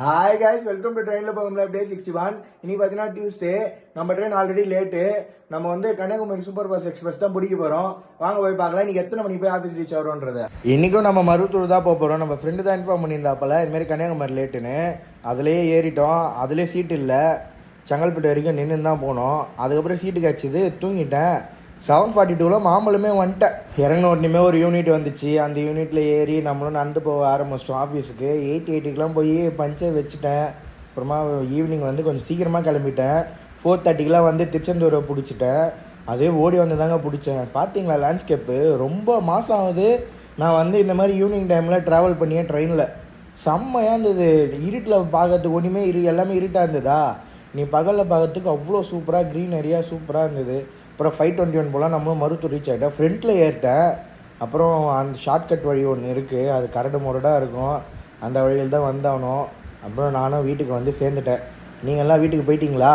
Hi guys, welcome to ட்ரெயினில் போகும்ல டே 61. இன்னைக்கு பார்த்தீங்கன்னா டியூஸ்டே. நம்ம ட்ரெயின் ஆல்ரெடி லேட்டு. நம்ம வந்து கன்னியாகுமரி சூப்பர் ஃபாஸ்ட் எக்ஸ்பிரஸ் தான் பிடிக்க போகிறோம். வாங்க போய் பார்க்கலாம் இன்னைக்கு எத்தனை மணிக்கு போய் ஆஃபீஸ் ரீச் ஆகிறோன்றத. இன்றைக்கும் நம்ம மருத்தூர் தான் போக போகிறோம். நம்ம ஃப்ரெண்டு தான் இன்ஃபார்ம் பண்ணியிருந்தாப்பல இதுமாரி கன்னியாகுமரி லேட்டுன்னு. அதுலேயே ஏறிட்டோம். அதுலேயே சீட்டு இல்லை. செங்கல்பட்டு வரைக்கும் நின்று தான் போனோம். அதுக்கப்புறம் சீட்டு கிடச்சிது, தூங்கிட்டேன். 7:42 மாம்பழமே வந்துட்டேன். இறங்கின உடனே ஒரு யூனிட் வந்துச்சு. அந்த யூனிட்டில் ஏறி நம்மளும் நடந்து போக ஆரம்பிச்சிட்டோம் ஆஃபீஸுக்கு. 8:80 போய் பஞ்சை வச்சுட்டேன். அப்புறமா ஈவினிங் வந்து கொஞ்சம் சீக்கிரமாக கிளம்பிட்டேன். 4:30 வந்து திருச்செந்தூரை பிடிச்சிட்டேன். அதே ஓடி வந்து தாங்க பிடிச்சேன். பார்த்தீங்களா லேண்ட்ஸ்கேப்பு ரொம்ப மாதம் ஆகுது. நான் வந்து இந்த மாதிரி ஈவினிங் டைமில் ட்ராவல் பண்ணியே ட்ரெயினில் செம்மையாக இருந்தது. இருட்டில் பார்க்கறதுக்கு ஒன்றுமே எல்லாமே இருட்டாக இருந்ததா. நீ பகலில் பார்க்கறதுக்கு அவ்வளோ சூப்பராக க்ரீனரியாக சூப்பராக இருந்தது. அப்புறம் 5:21 போல் நம்மளும் மருத்தூர் ரீச் ஆகிட்டேன். ஃப்ரண்ட்டில் ஏறிட்டேன். அப்புறம் அந்த ஷார்ட்கட் வழி ஒன்று இருக்குது, அது கரடு முரடாக இருக்கும். அந்த வழியில் தான் வந்தாகணும். அப்புறம் நானும் வீட்டுக்கு வந்து சேர்ந்துட்டேன். நீங்கள்லாம் வீட்டுக்கு போயிட்டீங்களா?